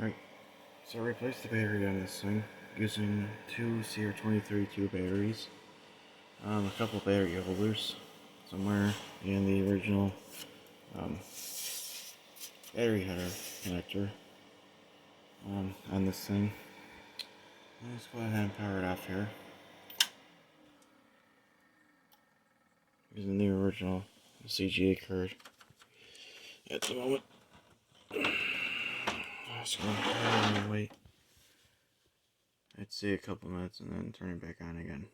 Alright, so I replaced the battery on this thing using two CR2032 batteries, a couple battery holders somewhere, and the original battery header connector on this thing. Let's go ahead and power it off here using the original CGA card at the moment. Just gonna power and wait. I'd say a couple minutes and then turn it back on again.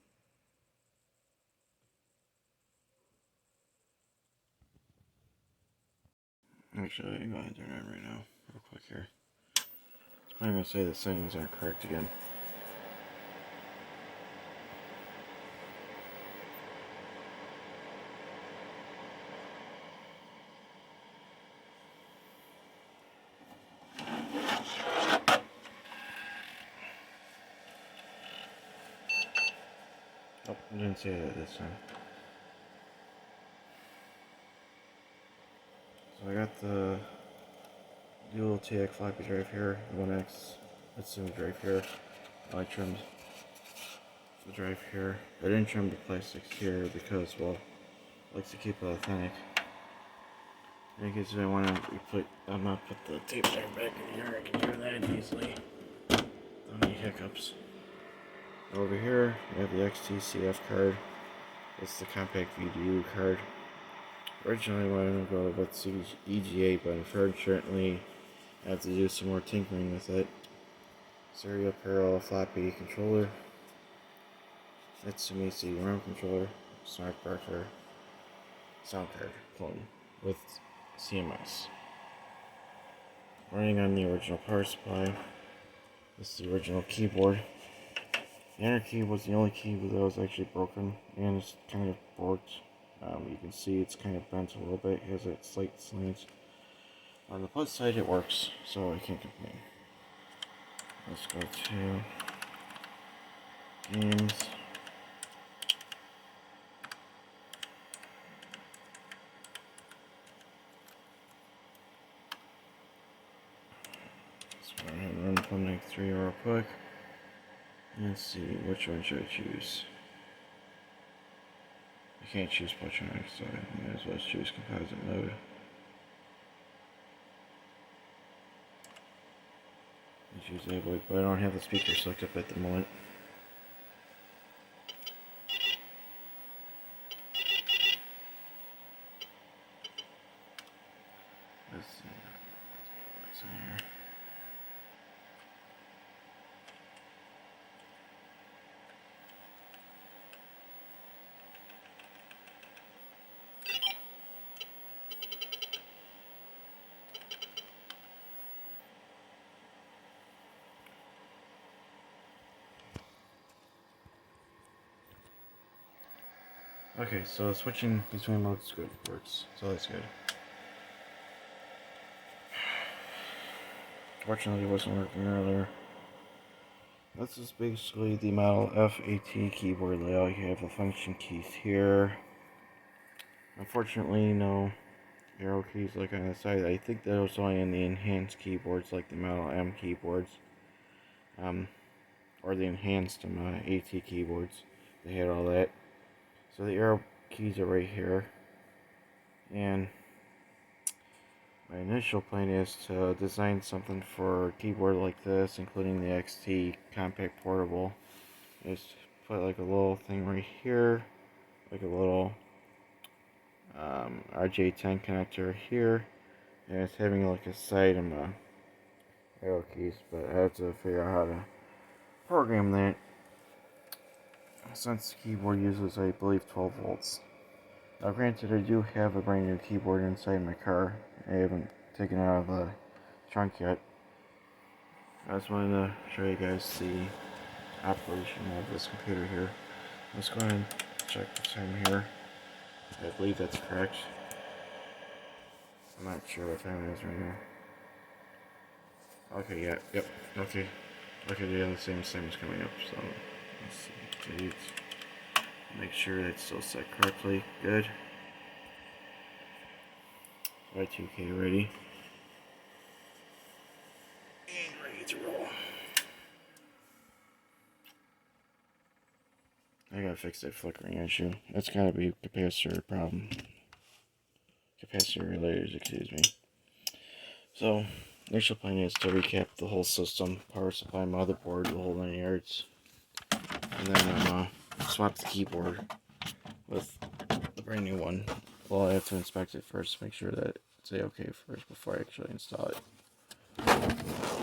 Actually, I'm going to turn it on right now, real quick here. It's probably going to say the settings aren't correct again. Oh, I didn't say that this time. So I got the dual TX floppy drive here, 1X lithium drive here. I trimmed the drive here. I didn't trim the plastics here because, well, I like to keep it authentic. In case I want to I'm gonna put the tape drive back in here. I can do that easily. Don't need hiccups. Over here, we have the XTCF card. It's the Compaq VDU card. Originally, I wanted to go with EGA, but unfortunately, I have to do some more tinkering with it. Serial parallel floppy controller. Mitsubishi RAM controller. Smart breaker. Sound card clone with CMS. Running on the original power supply. This is the original keyboard. The inner key was the only keyboard that was actually broken, and it's kind of forked. You can see it's kind of bent a little bit. It has a slight slant. On the plus side, it works, so I can't complain. Let's go to games. Let's go ahead and run Compaq 3 real quick. Let's see, which one should I choose? I can't choose Electronics, so I might as well choose composite mode. I choose Avoid, but I don't have the speaker selected up at the moment. Let's see what's in here. Okay, so switching between modes works, so that's good. Fortunately, it wasn't working earlier. This is basically the model FAT keyboard layout. You have the function keys here. Unfortunately, no arrow keys like on the side. I think that was only in the enhanced keyboards, like the Model M keyboards, or the enhanced AT keyboards. They had all that. So the arrow keys are right here, and my initial plan is to design something for a keyboard like this, including the XT Compaq Portable. Is put like a little thing right here, like a little RJ10 connector here, and it's having like a side and arrow keys, but I have to figure out how to program that, since the keyboard uses, I believe, 12 volts. Now granted, I do have a brand new keyboard inside my car. I haven't taken it out of the trunk yet. I just wanted to show you guys the operation of this computer here. Let's go ahead and check the time here. I believe that's correct. I'm not sure what time it is right now. Okay, yeah, yep, okay. Okay, yeah, the same time is coming up, so let's see, date. Make sure it's still set correctly. Good. Y2K ready. And ready to roll. I gotta fix that flickering issue. That's gotta be a capacitor problem. Capacitor related, excuse me. So, initial plan is to recap the whole system, power supply, motherboard, the whole 9 yards, and then swap the keyboard with the brand new one. Well, I have to inspect it first, make sure that it's okay first before I actually install it.